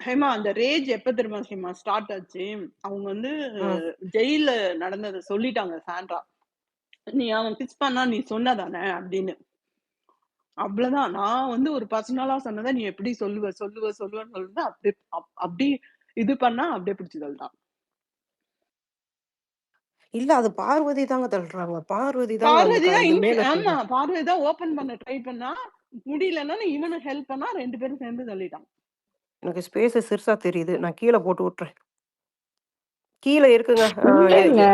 ஹேமா அந்த ரேஜ் எப்ப தெரியுமா ஹேமா ஸ்டார்ட் ஆச்சு? அவங்க வந்து ம். ஜெயில்ல நடந்தத சொல்லிட்டாங்க சாண்ட்ரா. "நீ அவன் கிஸ் பண்ணா நீ சொன்னதானே?" அப்படின்னு. அவ்வளவுதான். நான் வந்து ஒரு பர்சனலா சொன்னத நீ எப்படி சொல்லுவேன்னு சொல்லிட்டு அப்படி இது பண்ணா அப்படியே பிடிச்சு தள்ளிட்டான். இல்ல அது பார்வதி தாங்க தள்ளுறாங்க. பார்வதி தாங்க அந்த பார்வதி தான் இது மேல ஆமா. பார்வதி தான் ஓப்பன் பண்ண ட்ரை பண்ணா. முடியலன்னா இவனும் ஹெல்ப் பண்ணா 2 பேரும் சேர்ந்து தள்ளிட்டாங்க. எனக்கு ஸ்பேஸ் சிறுசா தெரியுது. நான் கீழ போட்டு விட்டுறேன். கீழ இருக்குங்க. இல்லைங்க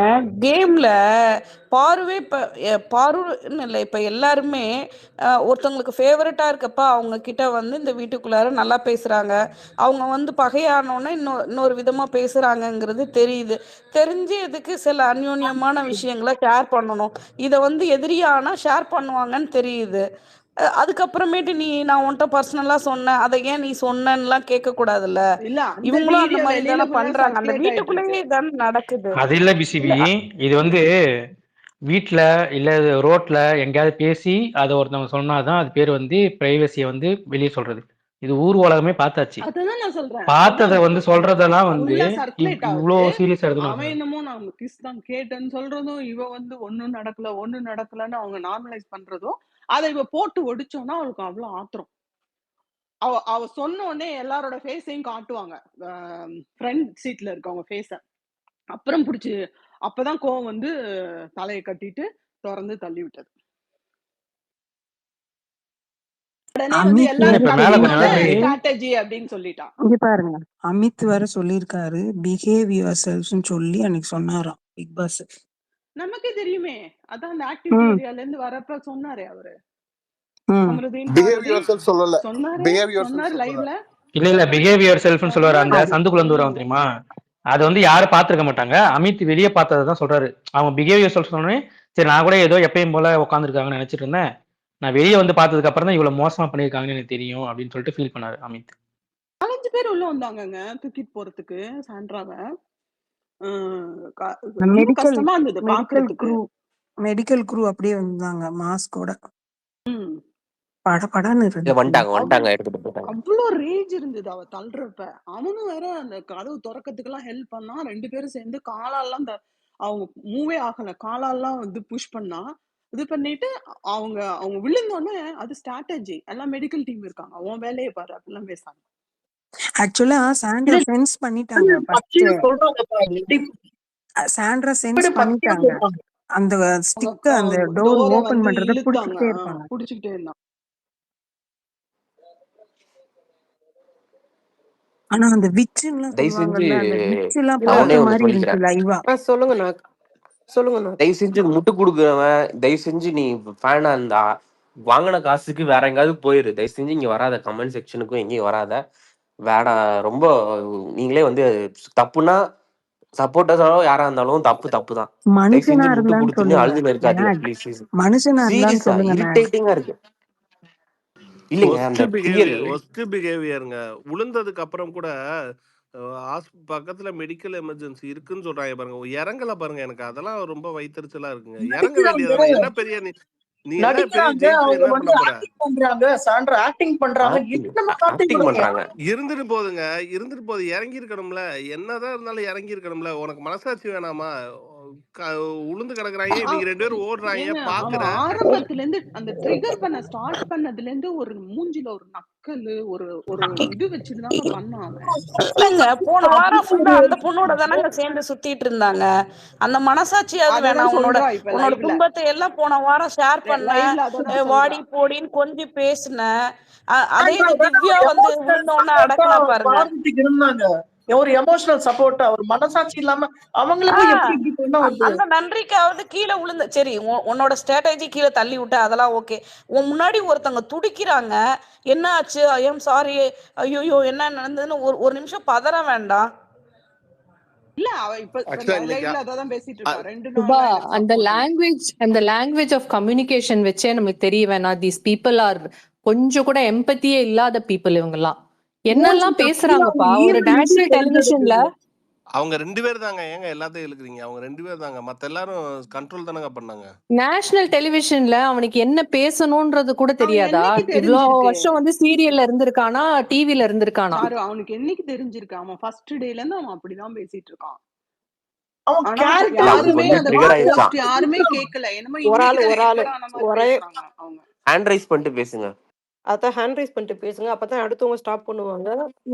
கேம்ல பாருவே இப்ப பாருன்னு இல்லை இப்ப எல்லாருமே ஒருத்தவங்களுக்கு ஃபேவரட்டா இருக்கப்ப அவங்க கிட்ட வந்து இந்த வீட்டுக்குள்ளார நல்லா பேசுறாங்க. அவங்க வந்து பகையானோன்னா இன்னொரு விதமா பேசுறாங்கங்கிறது தெரியுது. தெரிஞ்சு எதுக்கு சில அந்யோன்யமான விஷயங்களை ஷேர் பண்ணணும். இதை வந்து எதிரியானா ஷேர் பண்ணுவாங்கன்னு தெரியுது. அதுக்கப்புறமேட்டு நான் உன்கிட்ட பர்சனலா சொன்னேன், அதை ஏன் நீ சொன்னேன்னுலாம் கேட்க கூடாதுல்ல. இல்ல அந்த இவங்களும் அந்த வீடியோ மாதிரி வெளியில தானே ஃபுல்லா பண்றாங்க. அந்த சர்க்குலேட் ஆயிட்டு இருக்கு. வீட்டுக்குள்ளேயே தானே நடக்குது. அது இல்ல பிசிபி, இது வந்து வீட்ல இல்ல ரோட்ல எங்கேயாவது பேசி அதை ஒருத்தவங்க சொன்னாதான் அது பேர் வந்து பிரைவசியை வந்து வெளியே சொல்றது. இது ஊர் உலகமே பார்த்தாச்சு. அதான் நான் சொல்றேன். பார்த்ததை வந்து சொல்றதெல்லாம் வந்து ஃபுல்லா சர்க்குலேட் இவ்வளோ ஆகுது. சீரியஸா அவன் எடுத்து என்னமோ நான் கிஸ் தான் கேட்டேன்னு சொல்றதும், இவ வந்து ஒண்ணும் நடக்கலன்னு அவங்க நார்மலைஸ் பண்றதும், அதை இவ போட்டு ஒடிச்சோன்னா அவளுக்கு அவ்வளவு ஆத்திரம். அவ சொன்ன உடனே எல்லாரோட ஃபேஸையும் காட்டுவாங்க. ஃப்ரண்ட் சீட்ல இருக்கவங்க ஃபேஸ. அப்புறம் புடிச்சு அப்பதான் கோவம் வந்து தலையை கட்டிட்டு திறந்து தள்ளி விட்டது. உடனே வந்து எல்லாரும் ஸ்ட்ராட்டஜி அப்படின்னு சொல்லிட்டான். இங்க பாருங்க, அமித் வேற சொல்லிருக்காரு பிஹேவ் யுவர் செல்ஃப்னு சொல்லி அன்னைக்கு சொன்னாராம் பிக் பாஸ். நமக்கே தெரியுமே, அதான் அந்த ஆக்டிவிட்டி ஏரியால இருந்து வரப்ப சொன்னாரே அவரு. இல்ல பிஹேவியர் செல்ஃப்னு சொல்லுவாரு. அந்த சந்துக்குள்ள இருந்து வரும் தெரியுமா, அது வந்து யாரும் பாத்துருக்க மாட்டாங்க. அமித் வெளியே பார்த்ததான் சொல்றாரு. அவங்க பிஹேவியர் செல்ஃப் சொன்னே சரி நான் கூட ஏதோ எப்பயும் போல உட்காந்துருக்காங்கன்னு நினைச்சிட்டு இருந்தேன். நான் வெளியே வந்து பார்த்ததுக்கு அப்புறம் தான் இவ்வளவு மோசமா பண்ணிருக்காங்கன்னு எனக்கு தெரியும் அப்படின்னு சொல்லிட்டு ஃபீல் பண்ணாரு அமித். 4 பேர் உள்ள வந்தாங்கங்க தூக்கிட்டு போறதுக்கு சாண்ட்ராவை. கஷ்டமா இருந்தது பாக்குறதுக்கு. மெடிக்கல் க்ரூ அப்படியே வந்தாங்க மாஸ்கோட. படபடன்னு அவ்வளோ ரேஜ் இருந்தது அவ தள்ளுறப்ப. அவனும் வேற அந்த கதவு திறக்கிறதுக்கு எல்லாம் ஹெல்ப் பண்ணா. 2 பேரும் சேர்ந்து காலாலாம் அவங்க மூவே ஆகல, காலாலாம் வந்து புஷ் பண்ணா. இது பண்ணிட்டு அவங்க விழுந்தோடனே அது ஸ்ட்ராட்டஜி. எல்லாம் மெடிக்கல் டீம் இருக்காங்க, உன் வேலையை பாரு அப்படிலாம் பேசாங்க. ஆக்சுவலா சாண்ட்ரா சென்ஸ் பண்ணிட்டாங்க. சாண்ட்ரா சென்ஸ் பண்ணிட்டாங்க. அந்த ஸ்டிக் அந்த டோர் ஓபன் பண்றத புடிச்சிட்டே இருந்தாங்க. ஆனா அந்த விட்ச்லாம் சொல்லுவாங்கல்ல, அந்த விட்ச்லாம் பார்த்த மாதிரி இருந்துச்சு லைவா. சொல்லுங்க. தயவு செஞ்சு முட்டு கொடுக்குறவன், தயவு செஞ்சு நீ ஃபேனா இருந்தா வாங்கின காசுக்கு வேற எங்காவது போயிரு. தயவு செஞ்சு இங்க வராத, கமெண்ட் செக்ஷனுக்கும் எங்கேயும் வராத. வேட ரொம்ப நீங்களே வந்து தப்புனா சப்போர்ட்டர்ஸாவோ யாரா இருந்தாலும் தப்பு தான். தயவு செஞ்சு முட்டு கொடுத்துன்னு அழுதுன்னு இருக்காதீங்க ப்ளீஸ். சீரியஸா இரிட்டேட்டிங்கா இருக்கு. இல்லைங்க அந்த பிஹேவியருங்க. உளுந்ததுக்கு அப்புறம் கூட பக்கத்துல மெடிக்கல் எமர்ஜென்சி இருக்குன்னு சொல்றாங்க பாருங்க, இறங்கல பாருங்க. எனக்கு அதெல்லாம் ரொம்ப வைத்தறிச்சலா இருக்குங்க. இறங்க வேண்டியது என்ன பெரிய நீ என்ன பெரிய என்ன பண்ண போற? இருந்துட்டு போகுது இறங்கி இருக்கணும்ல. என்னதான் இருந்தாலும் இறங்கி இருக்கணும்ல. உனக்கு மனசாட்சி வேணாமா? உளுந்து கிடக்குறாங்க, நீங்க 2 பேரும் ஓடுறாங்க பாக்குறேன். ஆரம்பத்துல இருந்து அந்த ட்ரிகர் பண்ண ஸ்டார்ட் பண்ணதுல இருந்து ஒரு மூஞ்சில ஒரு நக்கல் ஒரு இது வச்சுதாங்க பண்ணாங்க. இல்லங்க போன வாரம் ஃபுல்லா அந்த பொண்ணோட தானங்க சேர்ந்து சுத்திட்டு இருந்தாங்க. அந்த மனசாட்சியாவது வேணாம். உன்னோட துன்பத்தை எல்லாம் போன வாரம் ஷேர் பண்ண, வாடி போடின்னு கொஞ்சம் பேசின. அதே திவ்யா வந்து விழுந்தோன்னு அடக்கினா பாருங்க. ஒரு எமோஷனல் சப்போர்ட், ஒரு மனசாட்சி இல்லாம அவங்களுக்கு அந்த நன்றிக்காவது கீழே விழுந்த. சரி உன்னோட ஸ்ட்ராட்டஜி கீழே தள்ளி விட்ட அதெல்லாம் ஓகே. உன் முன்னாடி ஒருத்தவங்க துடிக்கிறாங்க, என்ன ஆச்சு, ஐ எம் சாரி, ஐயோ என்ன நடந்ததுன்னு ஒரு நிமிஷம் பதற வேண்டாம். இல்ல அவ இப்ப லைவ்ல அதான் பேசிட்டு இருக்கா. 2 நாள் அந்த லாங்குவேஜ் ஆஃப் கம்யூனிகேஷன் வச்சே நமக்கு தெரிய வேணாம். தீஸ் பீப்புள் ஆர் கொஞ்சம் கூட எம்பத்தியே இல்லாத பீப்புள். இவங்க எல்லாம் என்னெல்லாம் பேசுறாங்கப்பா ஒரு நேஷனல் டெலிவிஷன்ல. அவங்க 2 பேர் தாங்க. ஏங்க எல்லாத்தையும் இழுக்குறீங்க? அவங்க 2 பேர் தாங்க. மத்த எல்லாரும் கண்ட்ரோல் தானங்க பண்ணாங்க. நேஷனல் டெலிவிஷன்ல அவனுக்கு என்ன பேசணும்ன்றது கூட அவன் தெரியாதா? என்னைக்கு இவ்ளோ தெரிஞ்சிருக்கு? வருஷம் வந்து சீரியல்ல இருந்திருக்கானா, டிவில இருந்திருக்கானா? சாரு அவனுக்கு என்னைக்கு தெரிஞ்சிருக்கு? அவன் ஃபர்ஸ்ட் டேல இருந்து அவன் அப்படிதான் பேசிட்டு இருக்கான். அவன் ஆனா கேரக்டர் இல்ல அவனுக்கு யாருமே வந்து அத ட்ரிகர் ஆயிடுச்சான். கான்டெக்ஸ்ட் யாருமே கேட்கல. என்னமோ ஒரு ஆள் இன்னைக்கு தான் ஒரு ஆள் என்டர் ஆன மாதிரி ஒரே பேசுறாங்க அவங்க. ஹேண்ட் ரைஸ் பண்ணிட்டு பேசுங்க. அதான் ஹேண்ட் ரைஸ் பண்ணிட்டு பேசுங்க. அப்பதான் அடுத்தவங்க ஸ்டாப் பண்ணுவாங்க.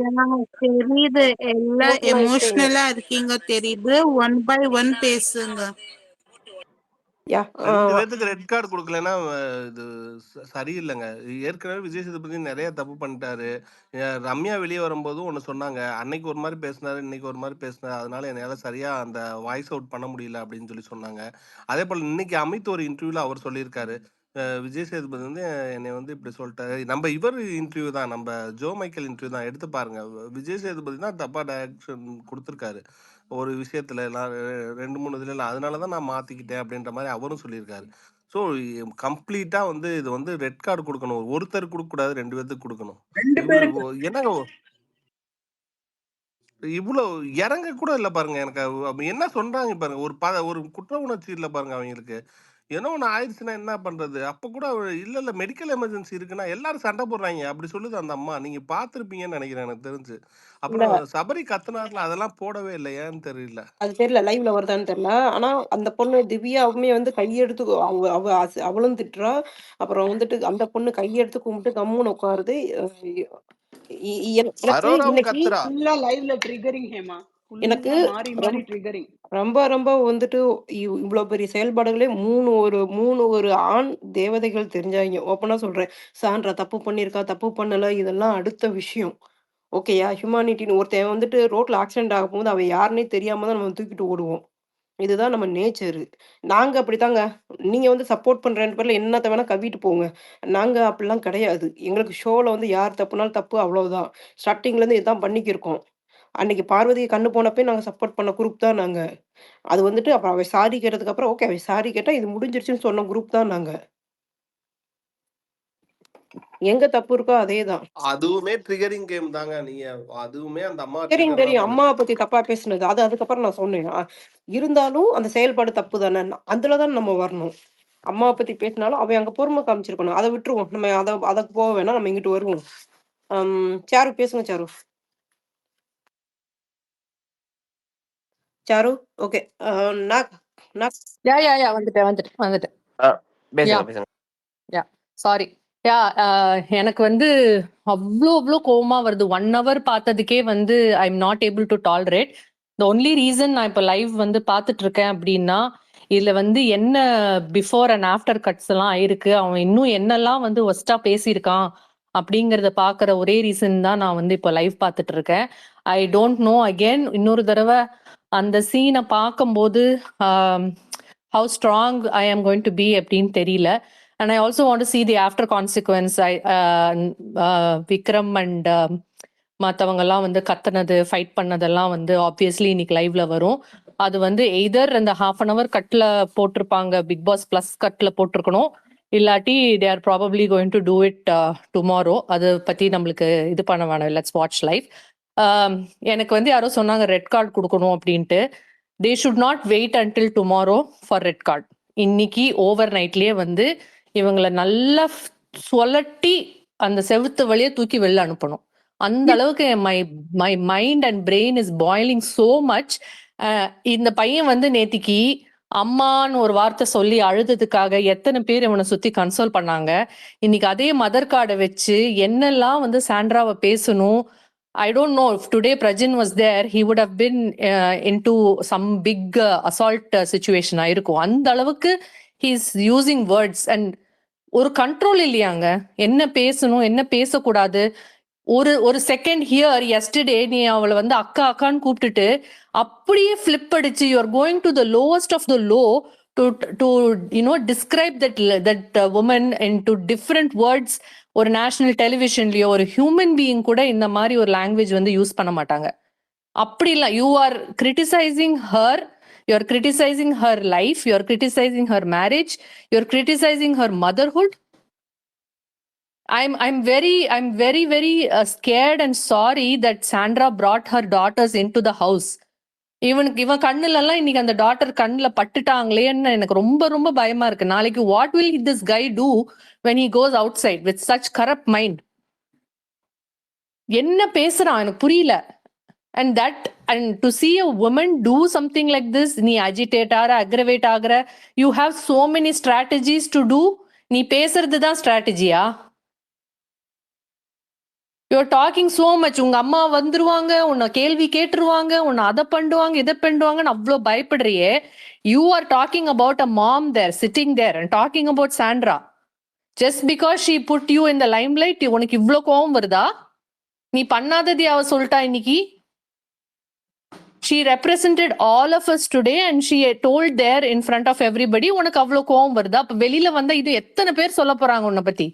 எனக்கு தெரியுது எல்லாம் நோட்லாம் எடுத்துங்க. எமோஷனலா இருக்கீங்க தெரியுது. 1 by 1 பேசுங்க. யா 2 பேத்துக்கு ரெட் கார்டு குடுக்கலன்னா, இது சரியில்லங்க. ஏற்கனவே விஜய் சேதுபதி நெறைய தப்பு பண்ணிட்டாரு. ரம்யா வெளிய வரும்போதும் ஒண்ணு சொன்னாங்க. அன்னைக்கு ஒரு மாரி பேசினாரு, இன்னைக்கு ஒரு மாரி பேசினாரு. அதனால என்னால சரியா அந்த வாய்ஸ் அவுட் பண்ண முடியல அப்படின்னு சொல்லி சொன்னாங்க. அதேபோல இன்னைக்கு அமித் ஒரு இன்டர்வியூல அவர் சொல்லியிருக்காரு. விஜய் சேதுபதி வந்து என்னைய வந்து இப்படி சொல்ட்டாரு. நம்ம இவர் இன்டர்வியூ தான். நம்ம ஜோ மைக்கேல் இன்டர்வியூ தான். எடுத்து பாருங்க. விஜய் சேதுபதி தான் தப்பா டைரக்ஷன் குடுத்துருக்காரு. ஒரு விஷயத்துல எல்லாம் 2, 3 இதுல அதனால தான் நான் மாத்திக்கிட்டேன் அப்படின்ற மாரி அவரும் சொல்லியிருக்காரு. ஸோ கம்ப்ளீட்டா வந்து இது வந்து ரெட் கார்டு குடுக்கணும். ஒருத்தருக்கு குடுக்கக்கூடாது, 2 பேத்துக்கு குடுக்கணும். 2 இவரு பேருக்கு. என்னங்க இவ்ளோ இறங்க கூட இல்ல பாருங்க. எனக்கு என்ன சொல்றாங்க பாருங்க. ஒரு குற்ற உணர்ச்சி இல்ல பாருங்க அவங்களுக்கு. ஏதோ ஒண்ணு ஆயிடுச்சுன்னா என்ன பண்றது? அப்ப கூட இல்ல மெடிக்கல் எமர்ஜென்சி இருக்குன்னா எல்லாரும் சண்டை போடுறாய்ங்க. அப்படி சொல்லுது அந்த அம்மா. நீங்க பார்த்திருப்பீங்கன்னு நெனைக்கிறேன் எனக்கு தெரிஞ்சு. இல்ல அப்புறம் சபரி கத்துனார்ல அதெல்லாம் போடவே இல்ல. ஏன்னு தெரியல. அது தெரியல. லைவ்ல வருதான்னு தெரியல. ஆனா அந்த பொண்ணு திவ்யாவுமே வந்து கையெடுத்து அவ அவ அவளும் திட்டுறா. அப்புறம் வந்துட்டு அந்த பொண்ணு கையெடுத்து கும்பிட்டு கம்முன்னு உட்காருது. எனக்கு அரோராவும் இன்னைக்கு கத்துறா. ஃபுல்லா லைவ்ல ட்ரிகரிங் ஹேமா. எனக்கு ஃபுல்லா மாறி மாறி ரொம்ப ட்ரிகரிங். ரொம்ப ரொம்ப வந்துட்டு இவ்வளோ பெரிய செயல்பாடுகளே 3 ஒரு ஆண் தேவதைகள் தெரிஞ்சாங்க. ஓப்பனா சொல்றேன். சாண்ட்ரா தப்பு பண்ணியிருக்கா, தப்பு பண்ணல. இதெல்லாம் அடுத்த விஷயம். ஓகேயா? ஹியூமானிட்டின்னு ஒருத்தன் வந்துட்டு ரோட்ல ஆக்சிடென்ட் ஆகும்போது அவன் யாருன்னே தெரியாம தான் நம்ம தூக்கிட்டு ஓடுவோம். இதுதான் நம்ம நேச்சரு. நாங்க அப்படித்தாங்க. நீங்க வந்து சப்போர்ட் பண்றேன்ற பேர்ல என்னத்த வேணா கவ்விட்டு போங்க. நாங்க அப்படிலாம் கிடையாது. எங்களுக்கு ஷோல வந்து யார் தப்புனாலும் தப்பு அவ்வளவுதான். ஸ்டார்ட்டிங்ல இருந்து இதான் பண்ணிக்கிருக்கோம். அன்னைக்கு பார்வதி கண்ணு போனப்பயும் நாங்க சப்போர்ட் பண்ண குரூப் தான் நாங்க. அது வந்துட்டு அப்புறம் அவ சாரி கேட்டதுக்கு அப்புறம், ஓகே அவ சாரி கேட்டா இது முடிஞ்சிருச்சுன்னு சொன்ன குரூப் தான் நாங்க. எங்க தப்பு இருக்கோ அதேதான். அதுவுமே ட்ரிகரிங் கேம் தாங்க. நீங்க அதுவுமே அந்த அம்மா தெரியும், ட்ரிகர் தான் தெரியும். பண்ணுச்சு. அம்மாவ பத்தி தப்பா பேசுனது. அது அதுக்கப்புறம் நான் சொன்னேன். இருந்தாலும் அந்த செயல்பாடு தப்பு தானே. அதுல தான் நம்ம வரணும். அம்மாவ பத்தி பேசினாலும் அவ அங்க பொறுமை காமிச்சிருக்கணும். அத விட்டுருவோம். நம்ம அத போக வேணாம். நம்ம இங்கிட்டு வருவோம். சாரு பேசுங்க சாரு. Sir okay. நான் நான் யா வந்துட்டேன். ஆ, யா பேசுங்க பேசுங்க. யா சாரி. யா எனக்கு வந்து அவ்ளோ கோவமா வருது. 1 hour பார்த்ததுக்கே வந்து I am not able to tolerate. The only reason நான் இப்ப லைவ் வந்து பார்த்துட்டு இருக்கேன் அப்படின்னா, இதுல வந்து என்ன பிஃபோர் அண்ட் ஆஃப்டர் கட்ஸ் எல்லாம் ஆயிருக்கு. அவன் இன்னும் என்னெல்லாம் வந்து ஒஸ்டா பேசியிருக்கான் அப்படிங்கறத பாக்குற ஒரே ரீசன் தான் நான் வந்து இப்ப லைவ் பார்த்துட்டு இருக்கேன். ஐ டோன்ட் நோ அகெயின் இன்னொரு தடவை அந்த சீனை பார்க்கும்போது how strong I am going to be அப்படின்னு தெரியல. And I also want to see the after consequence. Vikram and மற்றவங்கெல்லாம் வந்து கத்துனது ஃபைட் பண்ணதெல்லாம் வந்து ஆப்வியஸ்லி இன்னைக்கு லைவ்ல வரும். அது வந்து எய்தர் அந்த 1/2 hour கட்ல போட்டிருப்பாங்க, பிக் பாஸ் பிளஸ் கட்ல போட்டிருக்கணும். இல்லாட்டி they are probably going to do it tomorrow. அதை பத்தி நம்மளுக்கு இது பண்ண வேணாம். Let's watch live. எனக்கு வந்து யாரோ சொன்னாங்க ரெட் கார்டு கொடுக்கணும் அப்படின்ட்டு. They should not wait until tomorrow for red card. இன்னைக்கு ஓவர் நைட்லயே வந்து இவங்களை நல்லா சொலட்டி அந்த செவுத்து வழியே தூக்கி வெளில அனுப்பணும். அந்த அளவுக்கு my mind and brain is boiling so much. இந்த பையன் வந்து நேத்திக்கு அம்மான்னு ஒரு வார்த்தை சொல்லி அழுததுக்காக எத்தனை பேர் இவனை சுத்தி கன்சோல் பண்ணாங்க. இன்னைக்கு அதே மதர் கார்டை வச்சு என்னெல்லாம் வந்து சாண்ட்ராவை பேசணும். I don't know if today Prajin was there, he would have been into some big assault situation ஆயிருக்கும். அந்த அளவுக்கு he is using words and ஒரு கண்ட்ரோல் இல்லையாங்க. என்ன பேசணும் என்ன பேசக்கூடாது. ஒரு செகண்ட் ஹியர் எஸ்டர்டே நீ அவளை வந்து அக்கா அக்கான்னு கூப்பிட்டுட்டு அப்படியே ஃபிளிப் அடிச்சு you are going to the lowest of the low to describe that woman in two different words. ஒரு நேஷனல் டெலிவிஷன்லயோ ஒரு ஹியூமன் பீயிங் கூட இந்த மாதிரி ஒரு லாங்குவேஜ் வந்து யூஸ் பண்ண மாட்டாங்க. அப்படி இல்லை. You are criticising her, you are criticizing her life, you are criticizing her marriage, you are criticizing her motherhood. I'm very scared and sorry that Sandra brought her daughters into the house. இவன் கண்ணுல எல்லாம் இன்னைக்கு அந்த daughter கண்ணுல பட்டுட்டாங்களேன்னு எனக்கு ரொம்ப ரொம்ப பயமா இருக்கு. நாளைக்கு what will this guy do when he goes outside with such corrupt mind? என்ன பேசுறான் எனக்கு புரியல. And to see a woman do something like this, நீ agitate ஆகிற, aggravate ஆகிற, you have so many strategies to do. நீ பேசுறது தான் ஸ்ட்ராட்டஜியா? You're talking so much. உங்க அம்மா வந்துருவாங்க, உன்னை கேள்வி கேட்டுருவாங்க, உன்னை அதை பண்ணுவாங்க, இதை பண்ணுவாங்கன்னு அவ்வளோ பயப்படுறியே. You are talking about a mom there, sitting there and talking about Sandra. Just because she put you in the limelight, உனக்கு இவ்வளோ கோவம் வருதா? நீ பண்ணாதது அவ சொல்லிட்டா இன்னைக்கு. She represented all of us today and she told there in front of everybody. உனக்கு அவ்வளோ கோவம் வருதா? அப்ப வெளியில வந்தா இது எத்தனை பேர் சொல்ல போறாங்க உன்னை பத்தி?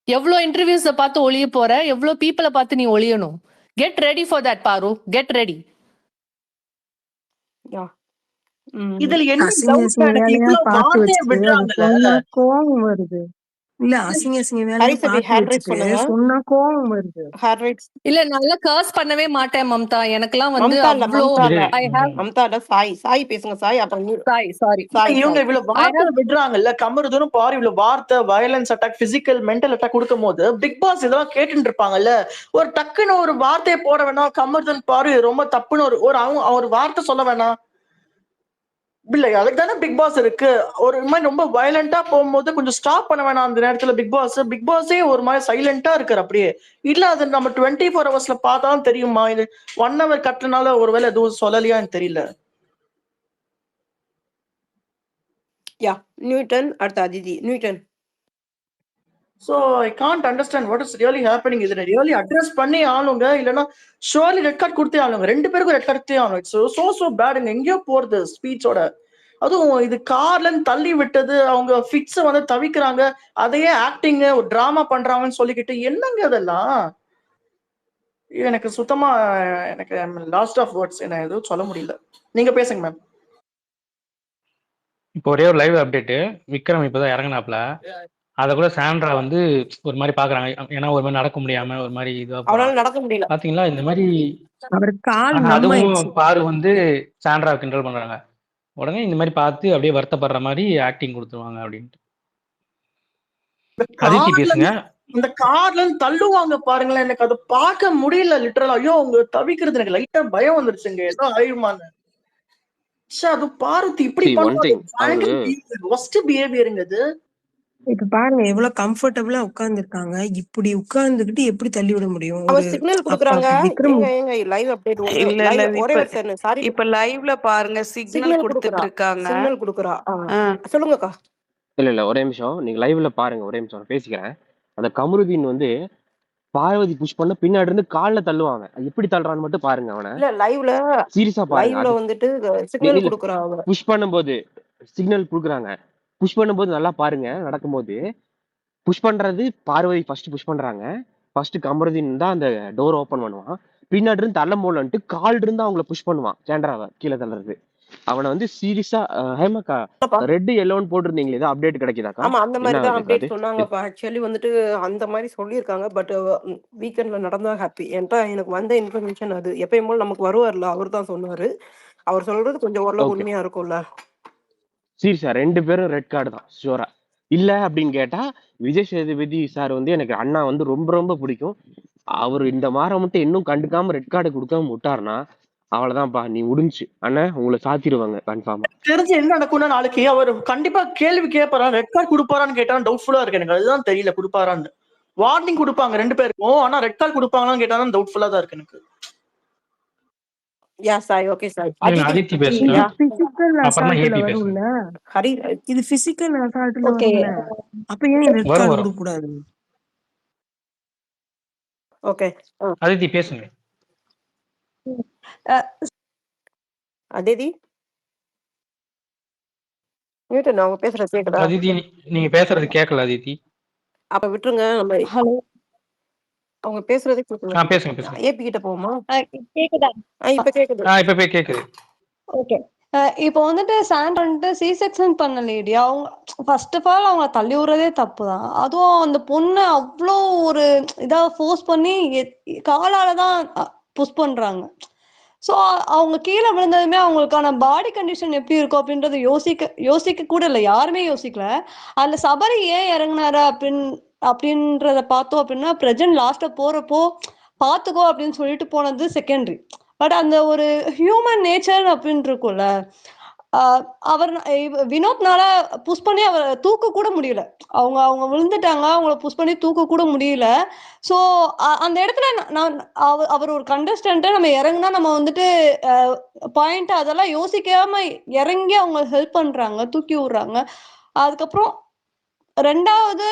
எவ்வளோ இன்டர்வியூஸை பார்த்து ஒளிய போற, எவ்வளோ பீப்புளை பார்த்து நீ ஒளியணும். கெட் ரெடி ஃபார் தட் பாரு, கெட் ரெடி. இதுல என்ன அசிங்க டவுட் அசிங்க எனக்கு வேலையா இவ்வளவு பார்த்து வார்த்தையை வச்சுட்டு அதை விடுறாங்கல்ல. சொன்னா கோவம் வருது. இல்ல அசிங்க அசிங்க வேலையா ஹரிசபி பார்த்து ஹேண்ட் ரைஸ் வச்சுட்டு பண்ணுங்க. சொன்னா கோவம் வருது. ஹேண்ட் ரைஸ் இல்ல நல்லா கர்ஸ் பண்ணவே மாட்டேன் மம்தா. எனக்கெல்லாம் வந்து மம்தா இல்ல, அவ்வளோ மம்தா இல்ல, ஐ ஹேவ் மம்தா இல்ல, சாய். சாய் பேசுங்க சாய். அப்புறம் சாரி சாய் இவங்க சாய். இவ்வளவு ஐ வார்த்தை ஹேவ் விடுறாங்கல்ல, கமருதனும் பாரு இவ்வளவு வார்த்தை, violence attack, physical mental attack கொடுக்கும் போது பிக் பாஸ் இதெல்லாம் கேட்டுட்டு இருப்பாங்கல்ல. ஒரு டக்குன்னு ஒரு வார்த்தையை போட வேணாம், கமருதன் பாரு இது ரொம்ப தப்புன்னு ஒரு வார்த்தை சொல்ல வேணாம் இல்ல. அதுக்கு தானே பிக் பாஸ் இருக்கு. ஒரு மாதிரி ரொம்ப வயலண்டா போகும்போது கொஞ்சம் ஸ்டாப் பண்ண வேணாம் அந்த நேரத்துல. பிக் பாஸே ஒரு மாதிரி சைலண்டா இருக்காரு அப்படியே. இல்ல அது நம்ம 24 hours பார்த்தாலும் தெரியுமா? இது 1 hour கட்டுனால ஒருவேளை எதுவும் சொல்லலையான்னு தெரியல. யா நியூட்டன் அடுத்த Aditi. Newton. So I can't understand what is really happening. இது really address பண்ணி ஆளுங்க, இல்லைன்னா ஷோர்லி ரெட் கார்டு கொடுத்தே ஆளுங்க. 2 பேருக்கும் ரெட் கார்டு ஆகணும். It's so bad. எங்கேயோ போறது ஸ்பீச்சோட. அதுவும் இது கார்ல தள்ளி விட்டது, அவங்க ஃபிட்ஸ் வந்து தவிக்கிறாங்க, அதையே ஆக்டிங் ஒரு டிராமா பண்றாங்கன்னு சொல்லிக்கிட்டு என்னங்க அதெல்லாம்? எனக்கு சுத்தமா எனக்கு லாஸ்ட் ஆஃப் வேர்ட்ஸ், என்ன எதுவும் சொல்ல முடியல. நீங்க பேசுங்க மேம். இப்போ ஒரே ஒரு லைவ் அப்டேட். விக்ரம் இப்பதான் இறங்கினாப்ல. அத கூட சாண்ட்ரா வந்து ஒரு மாதிரி பாக்குறாங்க. ஏன்னா ஒரு மாதிரி நடக்க முடியாம ஒரு மாதிரி இதுவா அவனால போறாங்க. நடக்க முடியல. பாத்தீங்களா இந்த மாதிரி. அவருக்கு கால் அதுவும் நம்மாயிடுச்சு. பாரு வந்து சாண்ட்ரா கிண்டல் பண்றாங்க. உடனே இந்த மாதிரி பார்த்து அப்படியே வருத்தப்படுற மாதிரி ஆக்டிங் கொடுத்துருவாங்க அப்படின்ட்டு. அதித்தி பேசுங்க. இந்த கார்ல இருந்து தள்ளுவாங்க பாருங்களேன், எனக்கு அதை பார்க்க முடியல லிட்டரலா. ஐயோ அவங்க தவிக்கிறது எனக்கு லைட்டா பயம் வந்துருச்சுங்க, ஏதோ ஆயிடுமான்னு. அது பாருத்தி இப்படி பிஹேவியருங்க இது. இப்ப பாருங்க எவ்வளவு கம்ஃபர்டபுளா உட்கார்ந்துருக்காங்க. இப்படி உட்கார்ந்துகிட்டு எப்படி தள்ளி விட முடியும்? அவ ஒரு சிக்னல் அப்பா குடுக்குறாங்க. விக்ரம் ஏங்க லைவ் அப்டேட் இல்ல இல்ல லைவ் ஒரே இப்ப ஒரு செகண்ட். சாரி. இப்ப லைவ்ல பாருங்க சிக்னல் சிக்னல் கொடுத்துட்டு குடுக்குறா. இருக்காங்க. சிக்னல் குடுக்குறா. ஆ. சொல்லுங்கக்கா. இல்ல ஒரே நிமிஷம், நீங்க லைவ்ல பாருங்க. ஒரே நிமிஷம் நான் பேசிக்கிறேன். அந்த கமருதீன் வந்து பார்வதி புஷ் பண்ண பின்னாடி இருந்து கால்ல தள்ளுவாங்க. அது எப்படி தள்ளுறான்னு மட்டும் பாருங்க. அவனை இல்ல லைவ்ல சீரியஸா பாருங்க. லைவ்ல அது வந்துட்டு சிக்னல் குடுக்குறா அவ. புஷ் பண்ணும்போது சிக்னல் குடுக்குறாங்க. புஷ் பண்ணும்போது நல்லா பாருங்க. நடக்கும்போது புஷ் பண்றது பார்வதி ஃபர்ஸ்ட் புஷ் பண்றாங்க. ஃபர்ஸ்ட் கமருதீன் தான் அந்த டோர் ஓபன் பண்ணுவான். பின்னாடி இருந்து தள்ள போலன்ட்டு கால் இருந்து அவங்கள புஷ் பண்ணுவான். சாண்ட்ராவை கீழே தள்ளுறது. அவனை வந்து சீரியஸா ஹேமாக்கா ரெட் எல்லோன்னு போட்டிருந்தீங்களே, ஏதோ அப்டேட் கிடைக்குதாக்கா? ஆமா அந்த மாதிரி என்ன தான் அப்டேட் அப்டேட் அது? சொன்னாங்கப்பா. ஆக்சுவலி வந்துட்டு அந்த மாதிரி சொல்லியிருக்காங்க. பட் வீக்கெண்ட்ல நடந்தா ஹாப்பி. என்கிட்ட எனக்கு வந்த இன்ஃபர்மேஷன் அது. எப்பயும் போல நமக்கு வருவார்ல, அவர் தான் சொன்னாரு. அவர் சொல்றது கொஞ்சம் ஓரளவு ஓகே உண்மையா இருக்கும்ல. சீரியஸா 2 பேரும் ரெட் கார்டு தான் ஷூரா. இல்ல அப்படின்னு கேட்டா விஜய் சேதுபதி சார் வந்து எனக்கு அண்ணா வந்து ரொம்ப ரொம்ப பிடிக்கும். அவர் இந்த வாரம் மட்டும் இன்னும் கண்டுக்காம ரெட் கார்டு கொடுக்காம விட்டாருன்னா அவ்வளவுதான்ப்பா, நீ முடிஞ்சு அண்ணன் உங்களை சாத்திடுவாங்க கன்ஃபார்மா. தெரிஞ்சு என்ன நடக்கும்னா, நாளைக்கு அவர் கண்டிப்பா கேள்வி கேட்பாரா, ரெட் கார்டு கொடுப்பாரான்னு கேட்டா டவுட்ஃபுல்லா இருக்கு எனக்கு. அதுதான் தெரியல கொடுப்பாரான்னு. வார்னிங் கொடுப்பாங்க 2 பேருக்கும், ஆனா ரெட் கார்டு கொடுப்பாங்களான்னு கேட்டா டவுட்ஃபுல்லா தான் இருக்கு எனக்கு. யா சாய். ஓகே சாய். அதித்தி இது பேசலாம். பிசிக்கல் அப்புறமா அசால்ட்ல ஏபி வரும்ல. பேசுங்க. ஹரி இது பிசிக்கல் அசால்ட்ல ஓகே வரும்ல. அப்ப ஏன் ரெட் வரும் கார்டு வரும். கொடுக்க கூடாது? ஓகே. அதித்தி பேசுங்க. அதிதி நியூட்டன் அவங்க பேசுறது கேக்குதா? அதித்தி நீங்க பேசுறது கேட்கல அதித்தி. அப்ப விட்டுருங்க. நம்ம ஹலோ அவங்க பேசுறதே கேட்கல. பேசுங்க பேசுங்க. ஏபி கிட்ட போமா? கேக்குதா? இப்ப கேக்குது. இப்ப போய் கேக்குது. ஓகே. இப்போ வந்துட்டு சாண்ட் வந்துட்டு சி செக்ஷன் பண்ண லேடி அவங்க ஃபர்ஸ்ட் ஆஃப் ஆல் அவங்க தள்ளி விடுறதே தப்பு தான். அதுவும் அந்த பொண்ணை அவ்வளோ ஒரு இதா ஃபோர்ஸ் பண்ணி காலால தான் புஷ் பண்றாங்க. ஸோ அவங்க கீழே விழுந்ததுமே அவங்களுக்கான பாடி கண்டிஷன் எப்படி இருக்கும் அப்படின்றது யோசிக்க கூட இல்லை, யாருமே யோசிக்கல. அதுல சபரி ஏன் இறங்குனாரு அப்படின்றத பார்த்தோம் அப்படின்னா, பிரஜன் லாஸ்டா போறப்போ பார்த்துக்கோ அப்படின்னு சொல்லிட்டு போனது செகண்டரி. பட் அந்த ஒரு ஹியூமன் நேச்சர் அப்படின்னு இருக்கும்ல, அவர் வினோத்னால புஷ் பண்ணி அவரை தூக்க கூட முடியல. அவங்க விழுந்துட்டாங்க, அவங்கள புஷ் பண்ணி தூக்க கூட முடியல. ஸோ அந்த இடத்துல அவர் ஒரு கண்டஸ்டன்ட், நம்ம இறங்குனா நம்ம வந்துட்டு பாயிண்ட் அதெல்லாம் யோசிக்காம இறங்கி அவங்க ஹெல்ப் பண்றாங்க, தூக்கி விடுறாங்க. அதுக்கப்புறம் ரெண்டாவது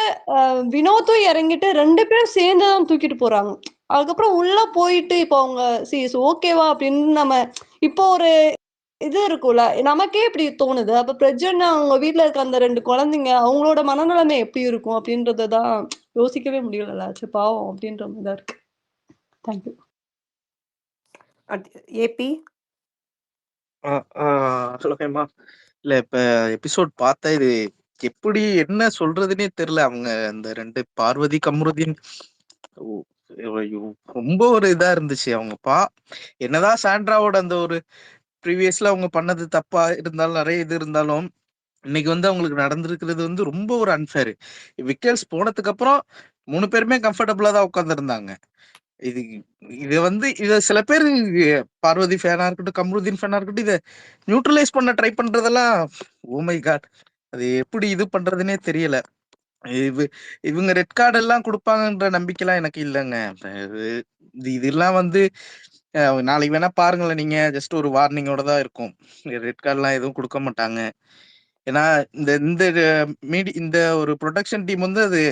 வினோத்தும் இறங்கிட்டு 2 பேரும் சேர்ந்து தான் தூக்கிட்டு போறாங்க. அதுக்கப்புறம் உள்ள போயிட்டு இப்போ அவங்க ஓகேவா அப்படின்னு நம்ம இப்போ ஒரு இது இருக்கும்ல, நமக்கே இப்படி தோணுது. அப்ப பிரஜன் அவங்க வீட்ல இருக்க அந்த 2 குழந்தைங்க அவங்களோட மனநிலைமை எப்படி இருக்கும் அப்படின்றத தான் யோசிக்கவே முடியல. சரி பாவம் அப்படின்ற மாதிரி தான் இருக்கு. தேங்க்யூ. ஏபி ஹலோ ஹேமா. இல்ல இப்ப எபிசோட் பார்த்தா இது எப்படி என்ன சொல்றதுன்னே தெரியல. அவங்க அந்த 2 பார்வதி கம்ருதீன் ஐயோ, ரொம்ப ஒரு இதா இருந்துச்சு. அவங்க என்னதான் சாண்ட்ராவோட அந்த ஒரு ப்ரீவியஸ்ல அவங்க பண்ணது தப்பா இருந்தாலும் நிறைய இது இருந்தாலும் இன்னைக்கு அவங்களுக்கு நடந்திருக்கிறது ரொம்ப ஒரு அன்ஃபேர். விக்கெல்ஸ் போனதுக்கு அப்புறம் 3 பேருமே கம்ஃபர்டபுளா தான் உட்காந்துருந்தாங்க. இது இத சில பேர் பார்வதி ஃபேனா இருக்கட்டும், கம்ருதீன் ஃபேனா இருக்கட்டும், இதை நியூட்ரலைஸ் பண்ண ட்ரை பண்றதெல்லாம் ஓ மை காட், அது எப்படி இது பண்றதுன்னே தெரியல. இவங்க ரெட் கார்டு எல்லாம் கொடுப்பாங்கன்ற நம்பிக்கைலாம் எனக்கு இல்லைங்க. இதெல்லாம் நாளைக்கு வேணா பாருங்களேன், நீங்க ஜஸ்ட் ஒரு வார்னிங்கோட தான் இருக்கும். ரெட் கார்டுலாம் எதுவும் கொடுக்க மாட்டாங்க. ஏன்னா இந்த இந்த இந்த ஒரு ப்ரொடக்ஷன் டீம் அது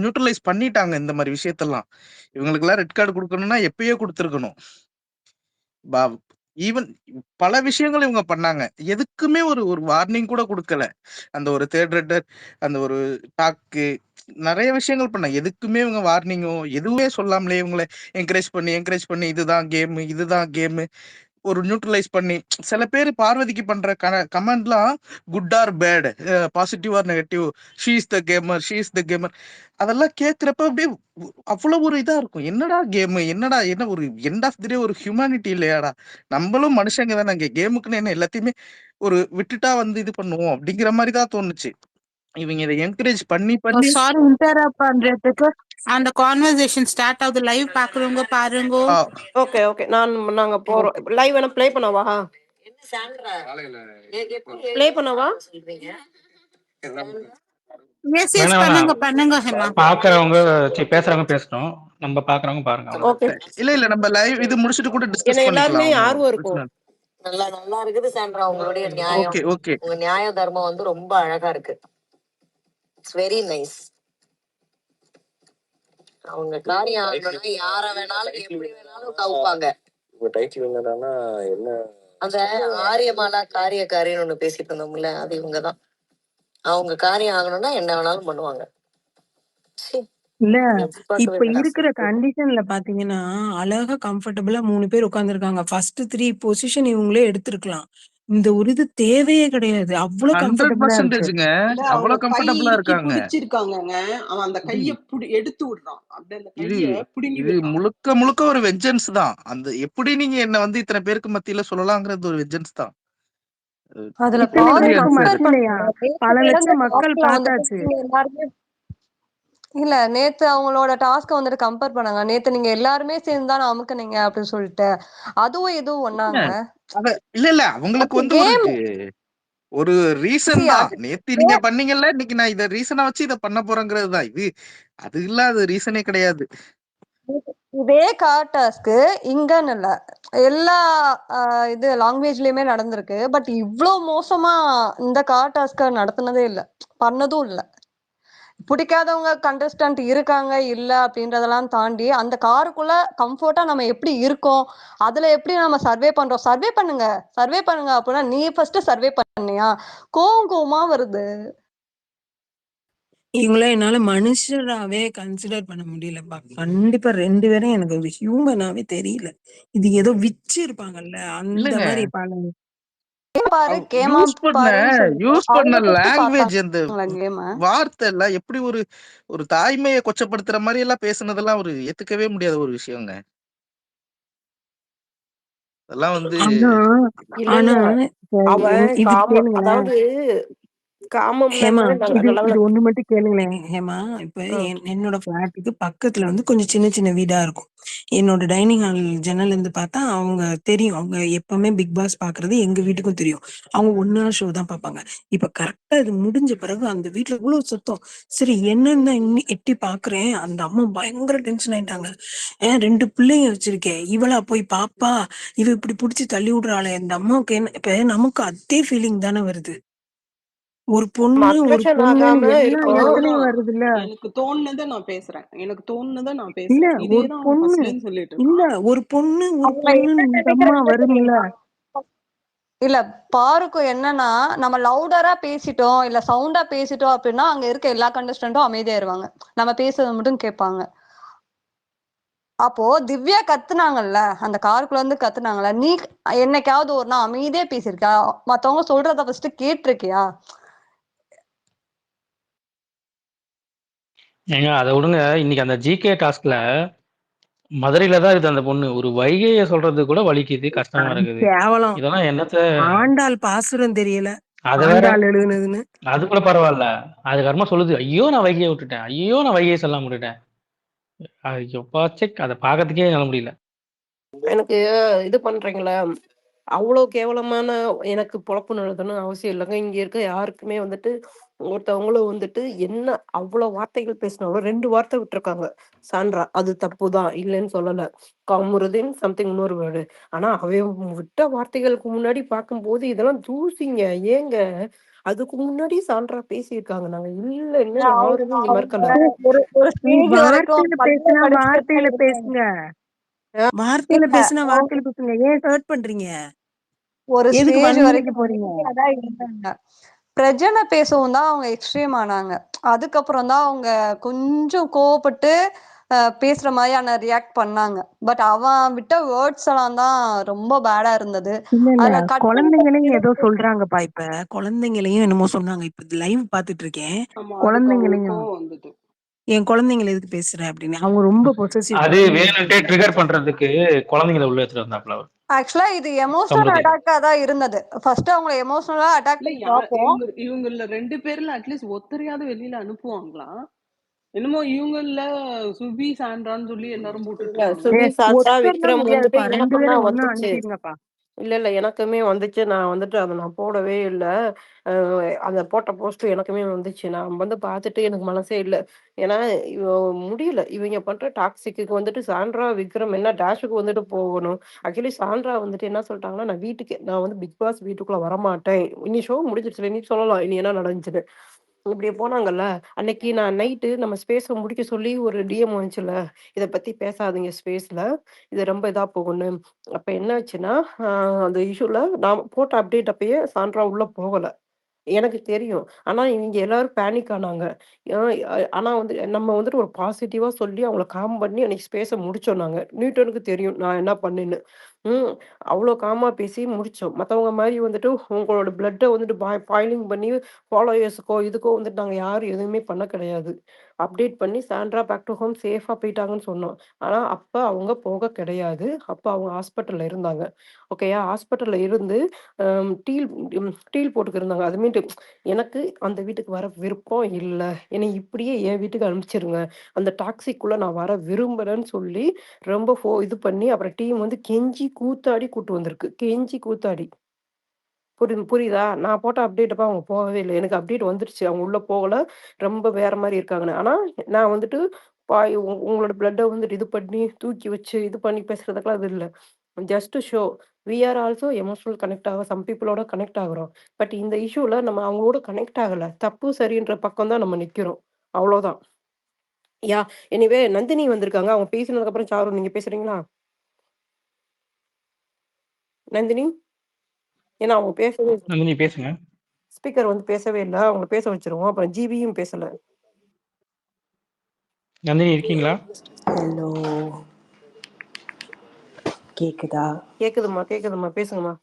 நியூட்ரலைஸ் பண்ணிட்டாங்க இந்த மாதிரி விஷயத்தெல்லாம். இவங்களுக்கெல்லாம் ரெட் கார்டு கொடுக்கணும்னா எப்பயோ கொடுத்துருக்கணும். ஈவன் பல விஷயங்கள் இவங்க பண்ணாங்க, எதுக்குமே ஒரு ஒரு வார்னிங் கூட கொடுக்கல. அந்த ஒரு தேர்ட் ரெட்டர், அந்த ஒரு டாக்கு, நிறைய விஷயங்கள் பண்ணாங்க. எதுக்குமே இவங்க வார்னிங்கோ எதுவுமே சொல்லாமலே இவங்களை என்கரேஜ் பண்ணி இதுதான் கேமு ஒரு நியூட்ரலைஸ் பண்ணி சில பேர் பார்வதிக்கு பண்ற கமெண்ட்லாம் good or bad, positive or negative, she is the gamer அதெல்லாம் கேட்கிறப்ப அப்படியே அவ்வளவு ஒரு இதா இருக்கும். என்னடா கேம், என்ன ஒரு எண்ட் ஆஃப் தி டே ஒரு ஹியூமனிட்டி இல்லையாடா? நம்மளும் மனுஷங்க தானே, அங்கே கேமுக்குன்னு என்ன எல்லாத்தையுமே ஒரு விட்டுட்டா இது பண்ணுவோம் அப்படிங்கிற மாதிரி தான் தோணுச்சு. இவங்க இதை என்கரேஜ் பண்ணி சாரி இன்டரப்ட் பண்றதுக்கு. அந்த கான்வர்சேஷன் ஸ்டார்ட் ஆகுது, லைவ் பாக்குறவங்க பாருங்க. ஓகே நாங்க போறோம். லைவ் வேணா ப்ளே பண்ணவா? ப்ளே பண்ணவா? எஸ் எஸ் பண்ணுங்க ஹேமா. பாக்குறவங்க பேசுறவங்க பேசணும், நம்ம பாக்குறவங்க பாருங்க. ஓகே, இல்ல நம்ம லைவ் இது முடிச்சிட்டு கூட டிஸ்கஸ் பண்ணிக்கலாம். எல்லாருமே ஆர்வம் இருக்கும். நல்லா இருக்குது சாண்ட்ரா, உங்களுடைய நியாயம். உங்க நியாய தர்மம் ரொம்ப அழகா இருக்கு. It's very nice. அவங்க காரியம் ஆகணும்னா யார வேணாலும் எப்படி வேணாலும் கவுப்பாங்க. உங்க டைட்டில் என்னன்னா என்ன, அந்த ஆரியமாலா காரியக்காரின்னு ஒண்ணு பேசிட்டு இருந்தோம்ல, அது இவங்கதான். அவங்க காரியம் ஆகணும்னா என்ன வேணாலும் பண்ணுவாங்க. இல்ல இப்ப இருக்கிற கண்டிஷன்ல பாத்தீங்கன்னா அழகா கம்ஃபர்டபுளா 3 பேர் உட்கார்ந்துருக்காங்க. ஃபர்ஸ்ட் 3 பொசிஷன் இவங்களே எடுத்திருக்கலாம். இந்த ஒரு இது தேவையே கிடையாது. அவ்வளவு கம்ஃபர்டபுளா இருக்கு. 100%ங்க. அவ்வளவு கம்ஃபர்டபுளா இருக்காங்க. பிடிச்சிருக்காங்கங்க. அவன் அந்த கைய எடுத்து விடுறான். அப்படியே அந்த கைய புடிங்கி இது முழுக்க ஒரு வெஞ்சன்ஸ் தான். அந்த எப்படி நீங்க என்ன இத்தனை பேருக்கு மத்தியில சொல்லலாங்கிறது ஒரு வெஞ்சன்ஸ் தான். அதுல பல லட்சம் மக்கள் பார்த்தாச்சு. இல்ல நேத்து அவங்களோட டாஸ்க வந்துட்டு கம்பேர் பண்ணாங்க. நேத்து நீங்க எல்லாருமே சேர்ந்து தான் அமுக்குனீங்க அப்படின்னு சொல்லிட்டு, அதுவும் இதுவும் ஒண்ணாங்க. இல்ல அவங்களுக்கு ஒரு ரீசன் தான். நேத்து நீங்க பண்ணீங்கல்ல, இன்னைக்கு நான் இத ரீசனா வச்சு இத பண்ண போறேங்கிறது தான். அது இல்லாத ரீசனே கிடையாது. இதே கார் டாஸ்க் இங்கன்னு இல்ல, எல்லா இது லாங்குவேஜ்லயுமே நடந்திருக்கு. பட் இவ்ளோ மோசமா இந்த கார் டாஸ்க நடத்துனதே இல்ல, பண்ணதும் இல்ல. பிடிக்காதவங்க கண்டஸ்டன்ட் இருக்காங்க இல்ல அப்படின்றதெல்லாம் தாண்டி அந்த காருக்குள்ள கம்ஃபர்ட்டா நம்ம எப்படி இருக்கோம், அதுல எப்படி நம்ம சர்வே பண்றோம். சர்வே பண்ணுங்க அப்படின்னா நீ ஃபர்ஸ்ட் சர்வே பண்ணியா? கோவமா வருது. இவங்கள என்னால மனுஷராவே கன்சிடர் பண்ண முடியலப்பா. கண்டிப்பா 2 பேரும் எனக்கு ஒரு ஹியூமனாவே தெரியல. இது ஏதோ விச்சு இருப்பாங்கல்ல அந்த மாதிரி பாருங்க. யூஸ் பண்ண லாங்குவேஜ், அந்த வார்த்தை எல்லாம் எப்படி ஒரு தாய்மையை கொச்சப்படுத்துற மாதிரி எல்லாம் பேசுனதெல்லாம் ஒரு ஏத்துக்கவே முடியாத ஒரு விஷயங்க. அதெல்லாம் வந்து ஆனா இல்ல ஆனா இப்ப அவன் இது காமம், கேளுங்களேன் அதாவது காமம்னா ஹேமா, என்னன்னா இது நல்ல இது ஒண்ணு மட்டும் கேளுங்களேன் ஹேமா. இப்ப என்னோட ஃபிளாட்டுக்கு பக்கத்துல வந்து கொஞ்சம் சின்ன சின்ன வீடா இருக்கும். என்னோட டைனிங் ஹால் ஜன்னல்ல இருந்து பார்த்தா அவங்க தெரியும். அவங்க எப்பவுமே பிக் பாஸ் பாக்குறது எங்க வீட்டுக்கும் தெரியும். அவங்க 1 hour ஷோ தான் பார்ப்பாங்க. இப்ப கரெக்ட்டா இது முடிஞ்ச பிறகு அந்த வீட்ல இவ்வளவு சத்தம். சரி என்னன்னு தான் எட்டி பாக்குறேன். அந்த அம்மா பயங்கர டென்ஷன் ஆயிட்டாங்க. 2 பிள்ளைங்க வச்சிருக்கேன். இவளா போய் பாப்பா? இவ இப்படி புடிச்சு தள்ளி விடுறாளே! இந்த அம்மாவுக்கு என்ன இப்ப நமக்கு அதே ஃபீலிங் தானே வருது. ஒரு பொண்ணு அக்ரஷன் ஆகாம எல்லா இருக்கும். இடத்துலயும் வருதுல்ல. எனக்கு தோணுனத நான் பேசுறேன். எனக்கு தோணுனத நான் இல்ல பேசுறேன். இதே ஒரு தான் அவன் பொண்ணு ஃபர்ஸ்ட்ல இருந்து சொல்லிட்டு இல்ல இருக்கான். ஒரு பொண்ணு அவங்க என்ன இந்த அம்மா நினைக்கிறாங்க வரும்ல. தெரியுமா? இல்ல பாருக்கும் என்னன்னா நம்ம லவுடரா பேசிட்டோம் இல்ல சவுண்டா பேசிட்டோம் அப்படின்னா அங்க இருக்க எல்லா கண்டஸ்டன்ட்டும் அமைதியாயிருவாங்க. நம்ம பேசுறத மட்டும் கேட்பாங்க. அப்போ திவ்யா கத்துனாங்கல்ல, அந்த காருக்குள்ள இருந்து கத்துனாங்கல்ல, நீ என்னைக்காவது ஒரு நாள் அமைதியா பேசியிருக்கியா? மத்தவங்க சொல்றத ஃபர்ஸ்ட் கேட்டிருக்கியா? ஏங்க அதை விடுங்க. இன்னைக்கு அந்த ஜிகே டாஸ்க்ல மதுரையில தான் இருக்குது அந்த பொண்ணு. ஒரு வைகைய சொல்றது கூட வலிக்குது, கஷ்டமா அது இருக்குது. கேவலம். இதெல்லாம் என்னத்த? ஆண்டாள் பாசுரம் தெரியல. அது வேற. ஆண்டாள் எழுதுனதுன்னு. அது கூட பரவாயில்ல. அதுக்கப்புறமா சொல்லுது, ஐயோ நான் வைகையை விட்டுட்டேன், ஐயோ நான் வைகையை சொல்லாம விட்டுட்டேன். ஐயோப்பா செக் அதை பார்க்கறதுக்கே என்னால முடியல. எனக்கு இது பண்றீங்களா? அவ்வளோ கேவலமான எனக்கு பொழப்பு நடத்தணும்னு அவசியம் இல்லைங்க. இங்க இருக்க யாருக்குமே வந்துட்டு ஒருத்தவங்களும் வந்துட்டு என்ன அவ்வளோ வார்த்தைகள் பேசினாலும் 2 வார்த்தை விட்டுருக்காங்க. சான்றா அது தப்பு தான், இல்லைன்னு சொல்லல. காமுறுதின் சம்திங் இன்னொரு வேர்டு. ஆனா அவன் விட்ட வார்த்தைகளுக்கு முன்னாடி பார்க்கும்போது இதெல்லாம் தூசிங்க. ஏங்க அதுக்கு முன்னாடி சான்றா பேசியிருக்காங்க. நாங்க இல்லைன்னு யாருமே இங்க மறுக்கல. ஒரு நீ ஸ்டேஜ் வரைக்கும் வார்த்தையில பல்ல பேசுனா கடிச்சிட்டு தான் வார்த்தையில இருக்காங்க. பேசுங்க. வார்த்தையில இல்ல பேசுனா வார்த்தையில பேசுங்க. ஏன் ஹர்ட் பண்றீங்க? ஒரு எதுக்கு ஸ்டேஜ் வன்முறைக்கு வரைக்கும் போறீங்க? அமைதியாதான் இருந்தாங்க. பிரஜனை பேசவும் தான் அவங்க எக்ஸ்ட்ரீம் ஆனாங்க. அதுக்கப்புறம் தான் அவங்க கொஞ்சம் கோவப்பட்டு பேசுற மாதிரியான ரியாக்ட் பண்ணாங்க. பட் அவன் விட்ட வேர்ட்ஸ் எல்லாம் தான் ரொம்ப பேடா இருந்தது. இல்ல அதுல கட் குழந்தைங்களையும் ஏதோ சொல்றாங்கப்பா. இப்ப குழந்தைங்களையும் என்னமோ சொன்னாங்க. இப்ப லைவ் பாத்துட்டு இருக்கேன். ஆமா, அதுக்கு அவங்களுக்கு குழந்தைங்களையும் கோவம் வந்தது. என் குழந்தைங்களை எதுக்கு பேசுற அப்படின்னு அவங்க ரொம்ப பொசசிவ் அது குழந்தைங்க. வேணும்ட்டே ட்ரிகர் பண்றதுக்கு குழந்தைங்களை உள்ள எடுத்துட்டு வந்தாப்ல அவர். ஆக்சுவலா இது எமோஷனல் சம்ருதி. அட்டாக்கா தான் இருந்தது. ஃபர்ஸ்ட் அவங்க எமோஷனலா அட்டாக் இல்ல பண்ணி பார்ப்போம். இவங்கல 2 பேர்ல அட்லீஸ்ட் ஒருத்தரையாவது வெளியில அனுப்புவாங்களா? என்னமோ இவங்கல்ல சுபி சாண்ட்ரான்னு சொல்லி எல்லாரும் போட்டுட்டு இல்ல இருந்தாங்க. சுபி சாந்தா ஒருத்தர்லாம் விக்ரம் வந்துட்டு முடியாதுப்பா. 2 எனக்கும் பேரும் தான் ஒண்ணா வந்துச்சு. அனுப்பிடுங்கப்பா. இல்ல எனக்குமே வந்துச்சு. நான் வந்துட்டு அதை நான் போடவே இல்லை. அந்த போட்ட போஸ்ட் எனக்குமே வந்துச்சு. நான் வந்து பார்த்துட்டு எனக்கு மனசே இல்லை. ஏன்னா முடியல இவங்க பண்ற டாக்ஸிக்கு வந்துட்டு சாண்ட்ரா விக்ரம் என்ன டேஷுக்கு வந்துட்டு போகணும். ஆக்சுவலி சாண்ட்ரா வந்துட்டு என்ன சொல்லிட்டாங்கன்னா, நான் வந்து பிக் பாஸ் வீட்டுக்குள்ள வரமாட்டேன். இனி ஷோ முடிஞ்சிருச்சு, இனி சொல்லலாம் இனி என்ன நடந்துச்சுன்னு. இப்படி போனாங்கல்ல. அன்னைக்கு நான் நைட்டு நம்ம ஸ்பேஸ முடிக்க சொல்லி ஒரு டிஎம் வந்துச்சுல்ல, இத பத்தி பேசாதீங்க ஸ்பேஸ்ல, இது ரொம்ப இதா போகும்னு. அப்ப என்ன ஆச்சுன்னா, அந்த இஷ்யூல நான் போட்ட அப்டேட் அப்பயே சாண்ட்ரா உள்ள போகல. எனக்கு தெரியும். ஆனா இவங்க எல்லாரும் பேனிக் ஆனாங்க. அ ஆனா வந்து நம்ம வந்துட்டு ஒரு பாசிட்டிவா சொல்லி அவங்கள காம் பண்ணி அன்னைக்கு ஸ்பேஸ முடிச்சோம் நாங்க. நியூட்டனுக்கு தெரியும் நான் என்ன பண்ணேன்னு. ம். அவ்ளோ காமா பேசி முடிச்சோம். மத்தவங்க மாரி வந்துட்டு உங்களோட பிளட்ட வந்துட்டு பாயிலிங் பண்ணி ஃபாலோயர்ஸுக்கோ, இதுக்கோ வந்துட்டு நாங்க யாரும் எதுவுமே பண்ண கிடையாது. அப்டேட் பண்ணி சாண்ட்ரா பேக் டூ ஹோம் சேஃபா போயிட்டாங்கன்னு சொன்னோம். ஆனா அப்ப அவங்க போக கிடையாது. அப்ப அவங்க ஹாஸ்பிட்டல்ல இருந்தாங்க. ஓகேயா? ஹாஸ்பிட்டல்ல இருந்து டீல் டீல் போட்டுக்கிருந்தாங்க. அதுமேட்டு எனக்கு அந்த வீட்டுக்கு வர விருப்பம் இல்ல. என்னை இப்படியே என் வீட்டுக்கு அனுப்பிச்சிருங்க. அந்த டாக்ஸிக்குள்ள நான் வர விரும்பலன்னு சொல்லி ரொம்ப இது பண்ணி அப்புறம் டீம் வந்து கெஞ்சி கூத்தாடி கூட்டு வந்திருக்கு. கெஞ்சி கூத்தாடி. புரியுதா? நான் போட்ட அப்டேட் அப்ப அவங்க போகவே இல்ல. எனக்கு அப்டேட் வந்துருச்சு. அவங்க உள்ள போகல. ரொம்ப வேற மாரி இருக்காங்கன்னு. ஆனா நான் வந்துட்டு உங்களோட பிளட்ட வந்துட்டு இது பண்ணி, தூக்கி வச்சு, இது பண்ணி பேசுறதுக்கெல்லாம் இது இல்ல. Just show. We are also emotional connect some பீப்பிளோட கனெக்ட் ஆகுறோம். பட் இந்த இஷ்யூல நம்ம அவங்களோட கனெக்ட் ஆகல. தப்பு சரின்ற பக்கம் தான் நம்ம நிக்கிறோம். அவ்வளோதான். எனிவே நந்தினி வந்திருக்காங்க. அவங்க பேசினதுக்கு அப்புறம் சாரு நீங்க பேசுறீங்களா? நந்தினி? ஏன்னா அவங்க பேசவே நந்தினி பேசுங்க. ஸ்பீக்கர் வந்து பேசவே இல்ல. அவங்கள பேச வச்சுருவோம். அப்புறம் ஜிபியும் பேசல. நந்தினி இருக்கீங்களா? ஹலோ, கேக்குதா? கேக்குதும்மா பேசுங்கம்மா.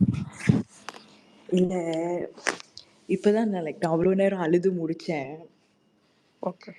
இல்ல, இப்பதான் நான் அவ்வளவு நேரம் அழுது முடிச்சேன். ஓகே.